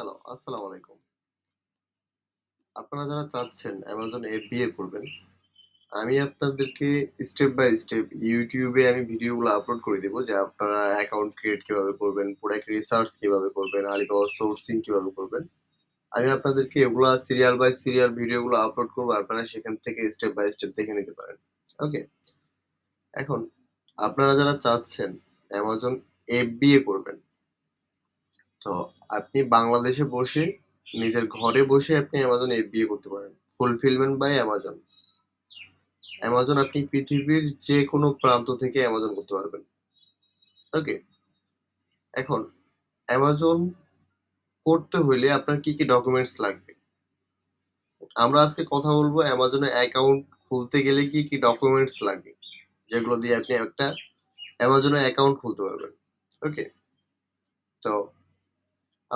Hello, আসসালামু আলাইকুম। আপনারা যারা চাচ্ছেন Amazon FBA করবেন, আমি আপনাদেরকে স্টেপ বাই স্টেপ YouTube এ আমি ভিডিওগুলো আপলোড করে দিব যে আপনারা অ্যাকাউন্ট ক্রিয়েট কিভাবে করবেন, প্রোডাক্ট রিসার্চ কিভাবে করবেন, Alibaba সোর্সিং কিভাবে করবেন। আমি আপনাদেরকে এগুলা সিরিয়াল বাই সিরিয়াল ভিডিওগুলো আপলোড করব। আপনারা সেখান থেকে স্টেপ বাই স্টেপ দেখে নিতে পারেন। ওকে? এখন আপনারা যারা চাচ্ছেন Amazon FBA করবেন, তো আপনি বাংলাদেশে বসে নিজের ঘরে বসে আপনি Amazon FBA করতে পারেন। Fulfilment by Amazon। Amazon আপনি পৃথিবীর যেকোনো প্রান্ত থেকে Amazon করতে পারবেন। ওকে? এখন Amazon করতে হইলে আপনার কি ডকুমেন্টস লাগবে? আমরা আজকে কথা বলবো Amazon এ অ্যাকাউন্ট খুলতে গেলে কি ডকুমেন্টস লাগবে? যেগুলো দিয়ে আপনি একটা Amazon এ অ্যাকাউন্ট খুলতে পারবেন। ওকে? তো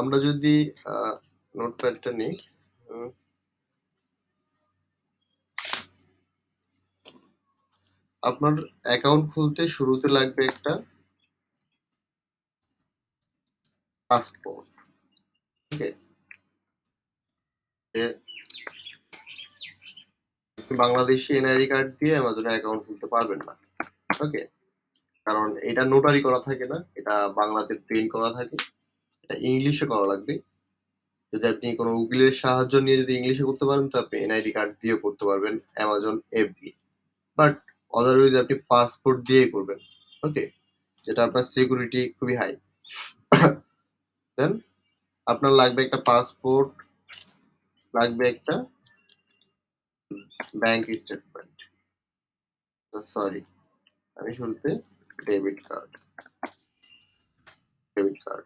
আমরা যদি আ নোটপ্যাডটা নেই। হুম, আপনার অ্যাকাউন্ট খুলতে শুরুতে লাগবে একটা পাসপোর্ট। ওকে? যে বাংলাদেশী এনআইডি কার্ড দিয়ে Amazon এ অ্যাকাউন্ট খুলতে পারবেন না। ওকে? কারণ এটা নোটারি করা থাকে না। এটা বাংলাতে প্রিন্ট করা থাকে। এটা ইংলিশে করা লাগবে। যদি আপনি কোন উকিলের সাহায্য নিয়ে যদি ইংলিশে করতে পারেন তো আপনি এনআইডি কার্ড দিয়েও করতে পারবেন Amazon FBA। বাট আদারওয়াইজ আপনি পাসপোর্ট দিয়েই করবেন। ওকে? যেটা আপনার সিকিউরিটি খুবই হাই। দেন আপনার লাগবে একটা পাসপোর্ট, লাগবে একটা ব্যাংক স্টেটমেন্ট। সরি, আমি শুরুতে ডেবিট কার্ড, ডেবিট কার্ড।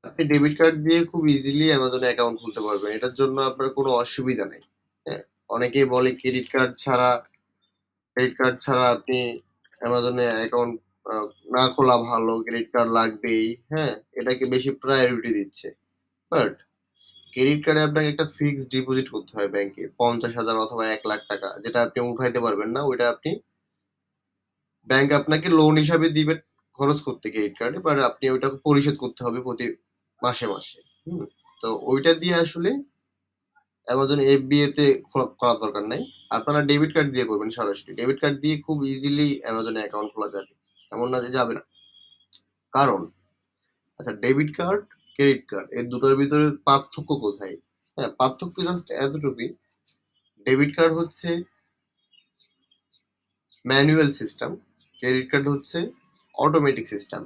আপনি ডেবিট কার্ড দিয়ে খুব ইজিলি Amazon এ অ্যাকাউন্ট খুলতে পারবেন। এটার জন্য আপনার কোনো অসুবিধা নেই। হ্যাঁ? অনেকেই বলে ক্রেডিট কার্ড ছাড়া আপনি Amazon এ অ্যাকাউন্ট আ না খোলা ভালো, ক্রেডিট কার্ড লাগবেই। হ্যাঁ? এটাকে বেশি প্রায়োরিটি দিচ্ছে। বাট ক্রেডিট কার্ডে আপনাকে একটা ফিক্সড ডিপোজিট করতে হয় ব্যাংকে। ৫০,০০০ অথবা ৳১,০০,০০০ যেটা আপনি উঠাইতে পারবেন না। ওইটা আপনি ব্যাংক আপনাকে লোন হিসাবে দিবে খরচ করতে ক্রেডিট কার্ডে। বাট আপনি ওইটা পরিশোধ করতে হবে প্রতি মাসে। হুম? তো ওইটা দিয়ে আসলে Amazon FBA তে করার দরকার নাই। আপনারা ডেবিট কার্ড দিয়ে করবেন সরাসরি। ডেবিট কার্ড দিয়ে খুব ইজিলি Amazon এ অ্যাকাউন্ট খোলা যাবে। এমন না যে যাবে না। কারণ আচ্ছা, ডেবিট কার্ড, ক্রেডিট কার্ড এই দুটোর ভিতরে পার্থক্য কোথায়? হ্যাঁ, পার্থক্য জাস্ট এতটুকুই। ডেবিট কার্ড হচ্ছে ম্যানুয়াল সিস্টেম, ক্রেডিট কার্ড হচ্ছে অটোমেটিক সিস্টেম।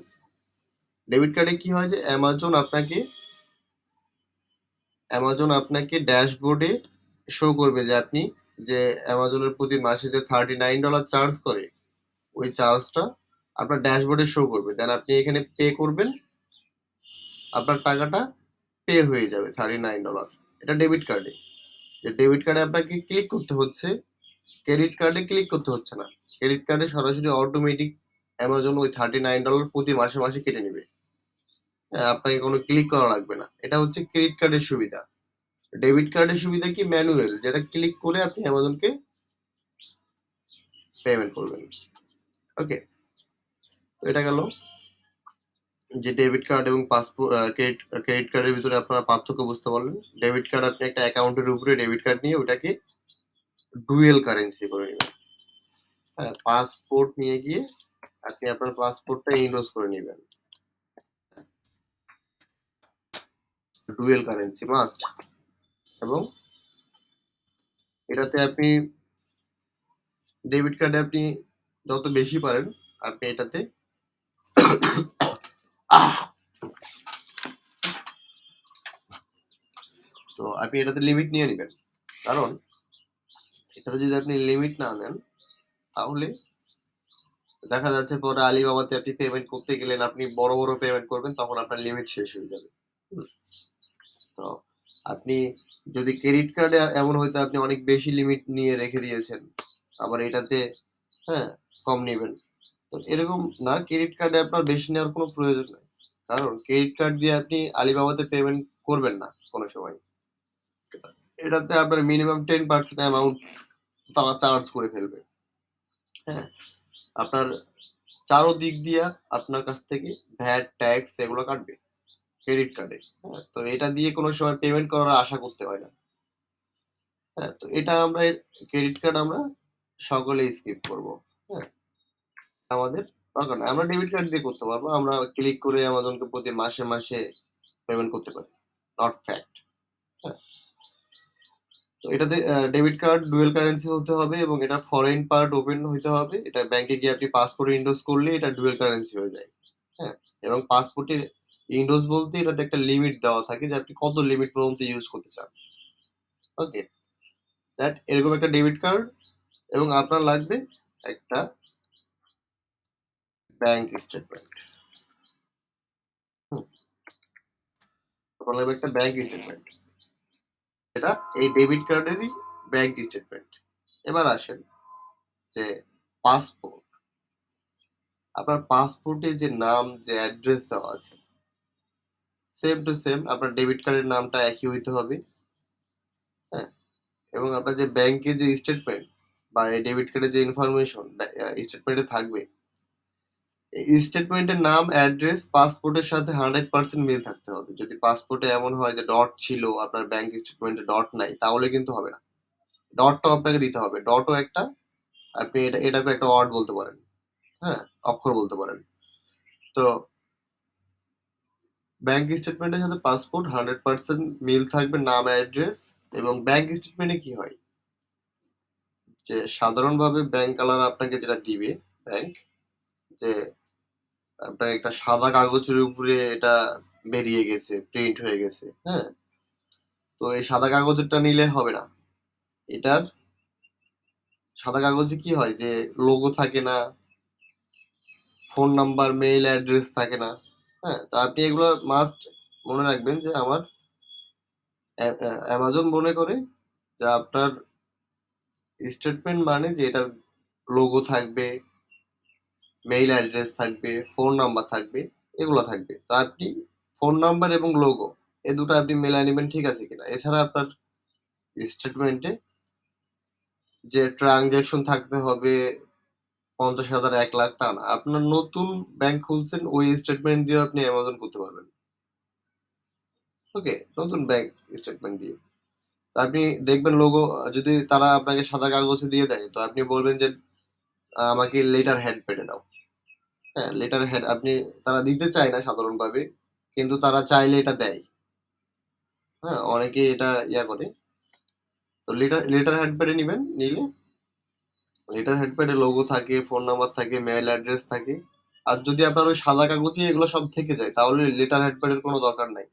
ডেবিট কার্ডে কি হয় যে অ্যামাজন আপনাকে ড্যাশবোর্ডে শো করবে যে আপনি যে অ্যামাজনের প্রতি মাসে যে $39 চার্জ করে ওই চার্জটা আপনার ড্যাশবোর্ডে শো করবে। দেন আপনি এখানে পে করবেন, আপনার টাকাটা পে হয়ে যাবে $39। এটা ডেবিট কার্ডে। যে ডেবিট কার্ডে আপনাকে ক্লিক করতে হচ্ছে, ক্রেডিট কার্ডে ক্লিক করতে হচ্ছে না। ক্রেডিট কার্ডে সরাসরি অটোমেটিক অ্যামাজন ওই $39 প্রতি মাসে কেটে নিবে। হ্যাঁ, আপনাকে কোনো ক্লিক করা লাগবে না। এটা হচ্ছে ক্রেডিট কার্ডের সুবিধা। ডেবিট কার্ডের সুবিধা কি ম্যানুয়াল, যেটা ক্লিক করে আপনি অ্যামাজনকে পেমেন্ট করবেন। ওকে? তো এটা গেল যে ডেবিট কার্ড এবং ক্রেডিট কার্ডের ভিতরে আপনারা পার্থক্য বুঝতে পারলেন। ডেবিট কার্ড আপনি একটা অ্যাকাউন্টের উপরে ডেবিট কার্ড নিয়ে ওটাকে ডুয়েল কারেন্সি করে নিবেন। হ্যাঁ, পাসপোর্ট নিয়ে গিয়ে আপনি আপনার পাসপোর্টটা এনরোল করে নিবেন। Dual currency must. এবং এটাতে আপনি ডেবিট কার্ডে আপনি যত বেশি পারেন আপনি এটাতে তো আপনি এটাতে লিমিট নিয়ে নিবেন। কারণ এটাতে যদি আপনি লিমিট না নেন তাহলে দেখা যাচ্ছে পরে আলিবাবাতে আপনি পেমেন্ট করতে গেলেন, আপনি বড় পেমেন্ট করবেন তখন আপনার লিমিট শেষ হয়ে যাবে। হুম? তো আপনি যদি ক্রেডিট কার্ডে এমন হয়তো আপনি অনেক বেশি লিমিট নিয়ে রেখে দিয়েছেন। আবার এটাতে হ্যাঁ, কম নিবেন। তো এরকম না, ক্রেডিট কার্ডে আপনার বেশি নেওয়ার কোনো প্রয়োজন নাই। কারণ ক্রেডিট কার্ড দিয়ে আপনি আলিবাবাতে পেমেন্ট করবেন না কোনো সময়। এটাতে আপনার মিনিমাম 10% অ্যামাউন্ট তারা চার্জ করে ফেলবে। হ্যাঁ? আপনার চারো দিক দিয়া আপনার কাছ থেকে ভ্যাট, ট্যাক্স এগুলো কাটবে। ক্রেডিট কার্ডে। হ্যাঁ? তো এটা দিয়ে কোনো সময় পেমেন্ট করার আশা করতে হয় না। হ্যাঁ? তো এটা আমরা ক্রেডিট কার্ড আমরা সকলেই স্কিপ করব। হ্যাঁ? আমাদের দরকার নাই। আমরা ডেবিট কার্ড দিয়ে করতে পারবো। আমরা ক্লিক করে অ্যামাজনকে প্রতি মাসে পেমেন্ট করতে পারি। Not fact. হ্যাঁ? তো এটাতে ডেবিট কার্ড ডুয়াল কারেন্সি হতে হবে এবং এটার ফরেন পার্ট ওপেন হইতে হবে। এটা ব্যাংকে গিয়ে আপনি পাসপোর্ট ইন্ডোজ করলে এটা ডুয়াল কারেন্সি হয়ে যায়। হ্যাঁ? এবং পাসপোর্টে ইন্ডোজ বলতে এটাতে একটা লিমিট দেওয়া থাকে যে আপনি কত লিমিট পর্যন্ত ইউজ করতে চান। ওকে? দ্যাট এরকম একটা ডেবিট কার্ড এবং আপনার লাগবে একটা ব্যাংক স্টেটমেন্ট। হুম? আপনার লাগবে একটা ব্যাংক স্টেটমেন্ট। এটা এই ডেবিট কার্ডেরই ব্যাংক স্টেটমেন্ট। এবার আসেন যে পাসপোর্ট। আপনার পাসপোর্টে যে নাম যে অ্যাড্রেস দেওয়া আছে সেম টু সেম আপনার ডেবিট কার্ডের নামটা একই হইতে হবে। হ্যাঁ? এবং আপনার যে ব্যাংকে যে স্টেটমেন্ট বা এই ডেবিট কার্ডের যে ইনফরমেশন স্টেটমেন্টে থাকবে এই স্টেটমেন্টের নাম অ্যাড্রেস পাসপোর্টের সাথে 100% মিল থাকতে হবে। যদি পাসপোর্টে এমন হয় যে ডট ছিল আপনার ব্যাংক স্টেটমেন্টে ডট নাই তাহলে কিন্তু হবে না। ডটটাও আপনাকে দিতে হবে। ডটও একটা আপনি এটাকে একটা ওয়ার্ড বলতে পারেন। হ্যাঁ? অক্ষর বলতে পারেন। তো ব্যাংক স্টেটমেন্টের সাথে পাসপোর্ট 100% মিল থাকবে নাম অ্যাড্রেস এবং ব্যাংক স্টেটমেন্টে কি হয় যে সাধারণভাবে ব্যাংকওয়ালারা আপনাকে যেটা দিবে ব্যাংক যে আপনার একটা সাদা কাগজের উপরে এটা বেরিয়ে গেছে প্রিন্ট হয়ে গেছে হ্যাঁ তো এই সাদা কাগজেরটা নিলে হবে না এটার সাদা কাগজে কি হয় যে লোগো থাকে না ফোন নাম্বার মেইল অ্যাড্রেস থাকে না হ্যাঁ তো আপনি এগুলো মাস্ট মনে রাখবেন যে আমার অ্যামাজন মনে করে যে আপনার স্টেটমেন্ট মানে যে এটার লোগো থাকবে মেইল অ্যাড্রেস থাকবে ফোন নাম্বার থাকবে এগুলো থাকবে তো আপনি ফোন নাম্বার এবং লোগো এই দুটো আপনি মেলায় নেবেন ঠিক আছে কিনা এছাড়া আপনার স্টেটমেন্টে যে ট্রানজ্যাকশন থাকতে হবে 50,000 1 লাখ তা না আপনার নতুন ব্যাংক খুলছেন ওই স্টেটমেন্ট দিয়ে আপনি অ্যামাজন করতে পারবেন ওকে নতুন ব্যাংক স্টেটমেন্ট দিয়ে তো আপনি দেখবেন লোগো যদি তারা আপনাকে সাদা কাগজে দিয়ে দেয় তো আপনি বলবেন যে আমাকে লেটার হেড পেটে দাও হ্যাঁ লেটার হেড আপনি তারা দিতে চায় না সাধারণভাবে কিন্তু তারা চাইলে এটা দেয় হ্যাঁ অনেকে এটা ইয়া করে তো লেটার লেটার হেড প্যাডে নিবেন নিলে লেটার হেড প্যাডে লোগো থাকে ফোন নাম্বার থাকে মেইল অ্যাড্রেস থাকে আর যদি আপনার ওই সাদা কাগজে এগুলো সব থেকে যায় তাহলে লেটার হেড প্যাডের কোনো দরকার নাই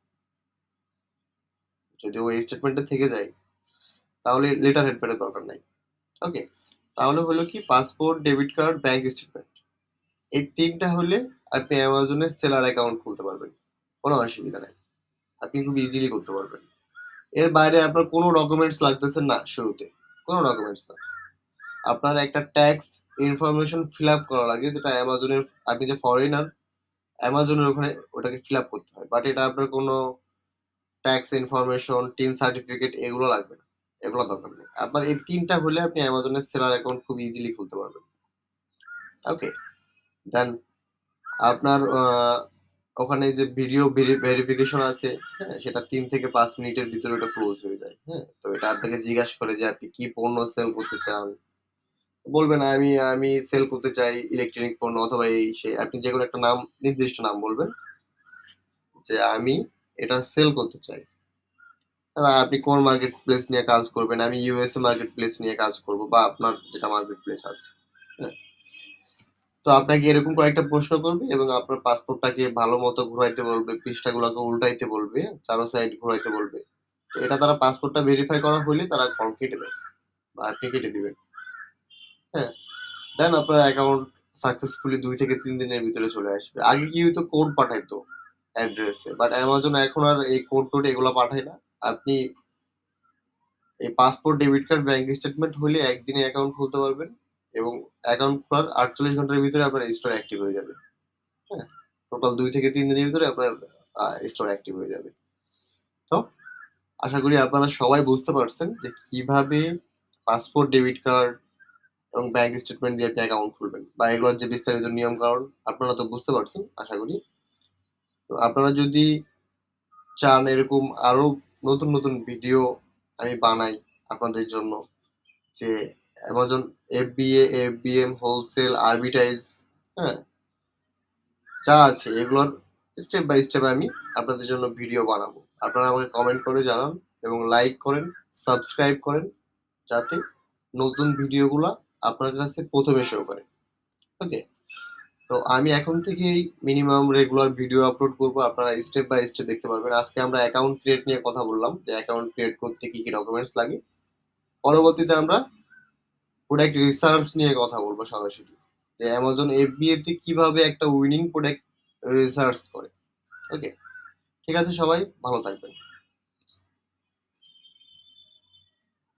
যদি ওই স্টেটমেন্টে থেকে যায় তাহলে লেটার হেড প্যাডের দরকার নাই ওকে তাহলে হলো কি passport debit card bank statement এই তিনটা হলে আপনি অ্যামাজনে সেলার অ্যাকাউন্ট খুলতে পারবেন কোনো অসুবিধা নেই আপনি খুব ইজিলি করতে পারবেন এর বাইরে আপনার কোনো ডকুমেন্টস লাগতেছে না শুরুতে কোনো ডকুমেন্টস না আপনার একটা ট্যাক্স ইনফরমেশন ফিল আপ করা লাগে যেটা অ্যামাজনের আপনি যে ফরেনার অ্যামাজনের ওখানে ওটাকে ফিল আপ করতে হয় বাট এটা আপনার কোনো ট্যাক্স ইনফরমেশন টিন সার্টিফিকেট এগুলো লাগবে না এগুলো দরকার নেই আপনার এই তিনটা হলে আপনি অ্যামাজনের সেলার অ্যাকাউন্ট খুব ইজিলি খুলতে পারবেন ওকে দেন আপনার ওখানে যে ভিডিও ভেরিফিকেশন আছে হ্যাঁ সেটা 3 থেকে 5 মিনিটের ভিতরে ওটা ক্লোজ হয়ে যায় হ্যাঁ তো এটা আপনাকে জিজ্ঞাসা করে যে আপনি কি পণ্য সেল করতে চান বলবেন আমি আমি সেল করতে চাই ইলেকট্রনিক পণ্য অথবা এই সে আপনি যে কোনো একটা নাম নির্দিষ্ট নাম বলবেন যে আমি এটা সেল করতে চাই আপনি কোন মার্কেট প্লেস নিয়ে কাজ করবেন আমি ইউএসএ মার্কেট প্লেস নিয়ে কাজ করব বা আপনার যেটা মার্কেট প্লেস আছে হ্যাঁ তো আপনাকে এরকম কয়েকটা প্রশ্ন করবে এবং আপনার পাসপোর্টটাকে ভালো মতো ঘুরাইতে বলবে পৃষ্ঠাগুলোকে উল্টাইতে বলবে চারো সাইড ঘুরাইতে বলবে তো এটা তারা পাসপোর্টটা ভেরিফাই করা হলে তারা কল কেটে দেয় বা আপনি কেটে দিবেন হ্যাঁ দেন আপনার অ্যাকাউন্ট সাকসেসফুলি 2 থেকে 3 দিনের ভিতরে চলে আসবে আগে কি হয়তো কোড পাঠাইতো অ্যাড্রেসে বাট অ্যামাজন এখন আর এই কোড টোড এগুলো পাঠায় না আপনি এই passport debit card bank statement হলে একদিনে অ্যাকাউন্ট খুলতে পারবেন এবং অ্যাকাউন্ট খোলার 48 ঘন্টার ভিতরে আপনার স্টোর অ্যাক্টিভ হয়ে যাবে হ্যাঁ টোটাল 2 থেকে 3 দিনের ভিতরে আপনার স্টোর অ্যাক্টিভ হয়ে যাবে তো আশা করি আপনারা সবাই বুঝতে পারছেন যে কিভাবে পাসপোর্ট ডেবিট কার্ড এবং ব্যাংক স্টেটমেন্ট দিয়ে আপনি অ্যাকাউন্ট খুলবেন বা এগুলোর যে বিস্তারিত নিয়ম কারণ আপনারা তো বুঝতে পারছেন আশা করি তো আপনারা যদি চান এরকম আরো নতুন নতুন ভিডিও আমি বানাই আপনাদের জন্য, যে অ্যামাজন এফবিএ, এফবিএম, হোলসেল, আরবিটাইজ, হ্যাঁ, যা আছে এগুলোর স্টেপ বাই স্টেপ আমি আপনাদের জন্য ভিডিও বানাবো। আপনারা আমাকে কমেন্ট করে জানান এবং লাইক করেন, সাবস্ক্রাইব করেন, যাতে নতুন ভিডিওগুলো আপনার কাছে প্রথমে শো করে। ওকে, তো আমি এখন থেকেই মিনিমাম রেগুলার ভিডিও আপলোড করব, আপনারা স্টেপ বাই স্টেপ দেখতে পারবেন। আজকে আমরা অ্যাকাউন্ট ক্রিয়েট নিয়ে কথা বললাম, যে অ্যাকাউন্ট ক্রিয়েট করতে কি কি ডকুমেন্টস লাগে। পরবর্তীতে আমরা প্রোডাক্ট রিসার্চ নিয়ে কথা বলবো সরাসরি, যে অ্যামাজন এফবিএ তে কিভাবে একটা উইনিং প্রোডাক্ট রিসার্চ করে। ওকে, ঠিক আছে, সবাই ভালো থাকবেন।